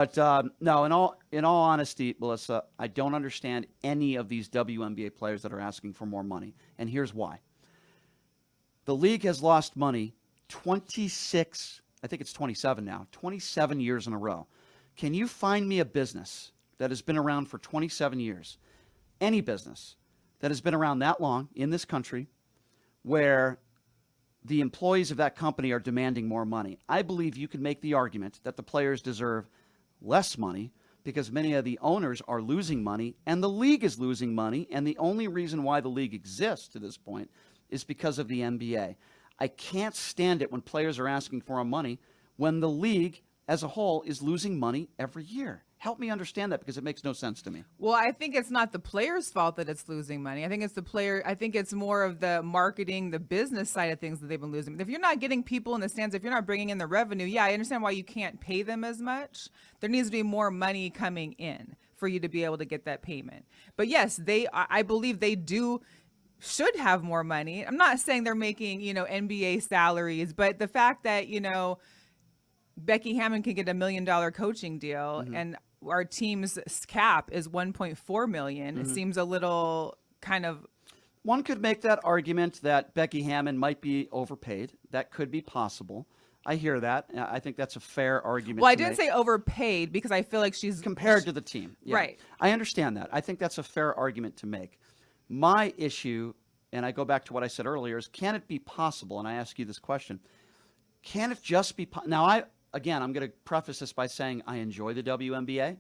But no, in all honesty, Melissa, I don't understand any of these WNBA players that are asking for more money, and here's why. The league has lost money 26, I think it's 27 now, 27 years in a row. Can you find me a business that has been around for 27 years, any business that has been around that long in this country, where the employees of that company are demanding more money? I believe you can make the argument that the players deserve less money because many of the owners are losing money and the league is losing money. And the only reason why the league exists to this point is because of the NBA. I can't stand it when players are asking for more money when the league as a whole is losing money every year. Help me understand that, because it makes no sense to me. Well, I think it's not the player's fault that it's losing money. I think it's the player. I think it's more of the marketing, the business side of things that they've been losing. If you're not getting people in the stands, if you're not bringing in the revenue, yeah, I understand why you can't pay them as much. There needs to be more money coming in for you to be able to get that payment. But yes, I believe they should have more money. I'm not saying they're making, NBA salaries, but the fact that, Becky Hammon can get $1 million coaching deal, and our team's cap is 1.4 million. It seems a little kind of. One could make that argument that Becky Hammon might be overpaid. That could be possible. I hear that. I think that's a fair argument. Well, I didn't say overpaid because I feel like she's compared to the team. Yeah. Right. I understand that. I think that's a fair argument to make. My issue, and I go back to what I said earlier, is can it be possible? And I ask you this question: can it just be now? Again, I'm going to preface this by saying I enjoy the WNBA.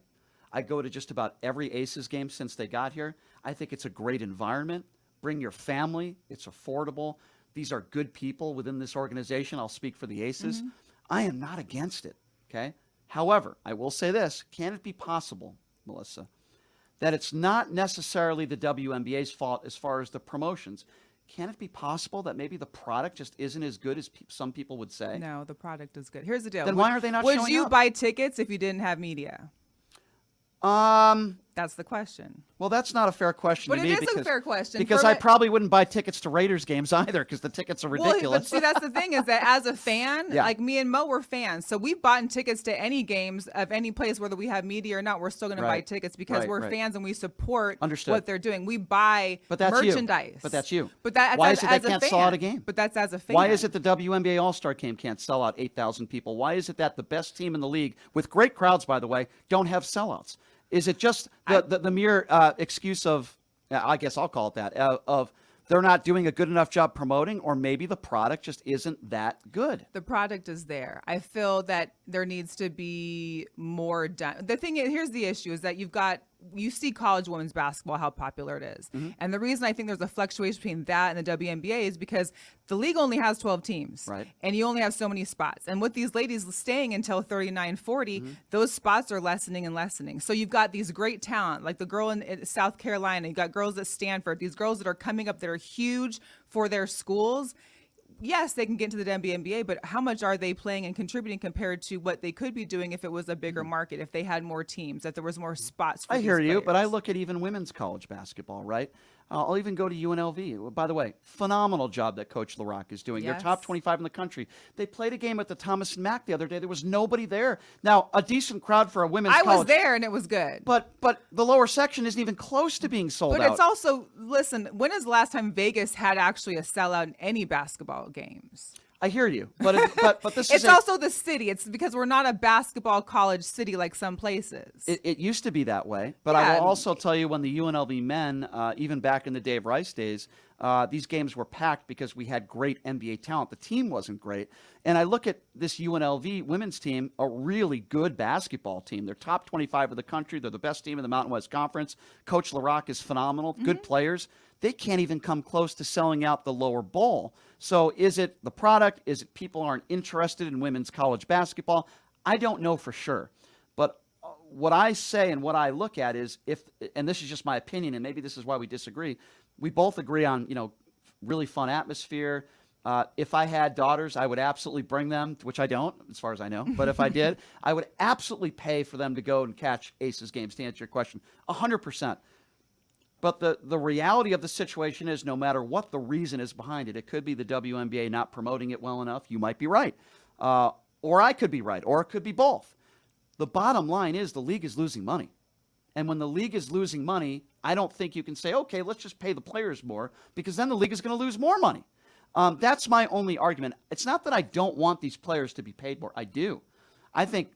I go to just about every Aces game since they got here. I think it's a great environment. Bring your family. It's affordable. These are good people within this organization. I'll speak for the Aces. I am not against it, okay? However, I will say this. Can it be possible, Melissa, that it's not necessarily the WNBA's fault as far as the promotions? Can it be possible that maybe the product just isn't as good as some people would say? No, the product is good. Here's the deal. Then why are they not showing up? Would you buy tickets if you didn't have media? That's the question. Well, that's not a fair question to me. But it is a fair question. Because I probably wouldn't buy tickets to Raiders games either, because the tickets are ridiculous. Well, but see, that's the thing, is that as a fan, Yeah. like me and Mo, we're fans. So we've bought tickets to any games of any place, whether we have media or not. We're still going to buy tickets because we're fans and we support what they're doing. We buy merchandise. But that's you. But that, why is it they can't sell out a game? But that's as a fan. Why is it the WNBA All-Star Game can't sell out 8,000 people? Why is it that the best team in the league, with great crowds, by the way, don't have sellouts? Is it just the mere excuse of, I guess I'll call it that, of they're not doing a good enough job promoting, or maybe the product just isn't that good? The product is there. I feel that there needs to be more done. The thing is, here's the issue, is that you see college women's basketball, how popular it is. And the reason I think there's a fluctuation between that and the WNBA is because the league only has 12 teams. Right. And you only have so many spots. And with these ladies staying until 39, 40, those spots are lessening and lessening. So you've got these great talent, like the girl in South Carolina. You've got girls at Stanford, these girls that are coming up that are huge for their schools. Yes, they can get into the WNBA, but how much are they playing and contributing compared to what they could be doing if it was a bigger market, if they had more teams, if there was more spots for I hear you, players? but I look at even women's college basketball, right? I'll even go to UNLV. By the way, phenomenal job that Coach LaRocque is doing. They're top 25 in the country. They played a game at the Thomas and Mack the other day. There was nobody there. Now, a decent crowd for a women's college. I was there, and it was good. But the lower section isn't even close to being sold out. But it's also, listen, when is the last time Vegas had actually a sellout in any basketball games? I hear you, but this it's also the city. It's because we're not a basketball college city like some places. It used to be that way, but I will also tell you, when the UNLV men, even back in the Dave Rice days, these games were packed because we had great NBA talent. The team wasn't great, and I look at this UNLV women's team, a really good basketball team. They're top 25 of the country. They're the best team in the Mountain West Conference. Coach LaRocque is phenomenal. Good players. They can't even come close to selling out the lower bowl. So is it the product? Is it people aren't interested in women's college basketball? I don't know for sure. But what I say and what I look at is, and this is just my opinion, and maybe this is why we disagree, we both agree on, really fun atmosphere. If I had daughters, I would absolutely bring them, which I don't, as far as I know. But if I did, I would absolutely pay for them to go and catch Aces games, to answer your question, 100%. But the reality of the situation is, no matter what the reason is behind it, it could be the WNBA not promoting it well enough. You might be right. Or I could be right. Or it could be both. The bottom line is the league is losing money. And when the league is losing money, I don't think you can say, okay, let's just pay the players more, because then the league is going to lose more money. That's my only argument. It's not that I don't want these players to be paid more. I do. I think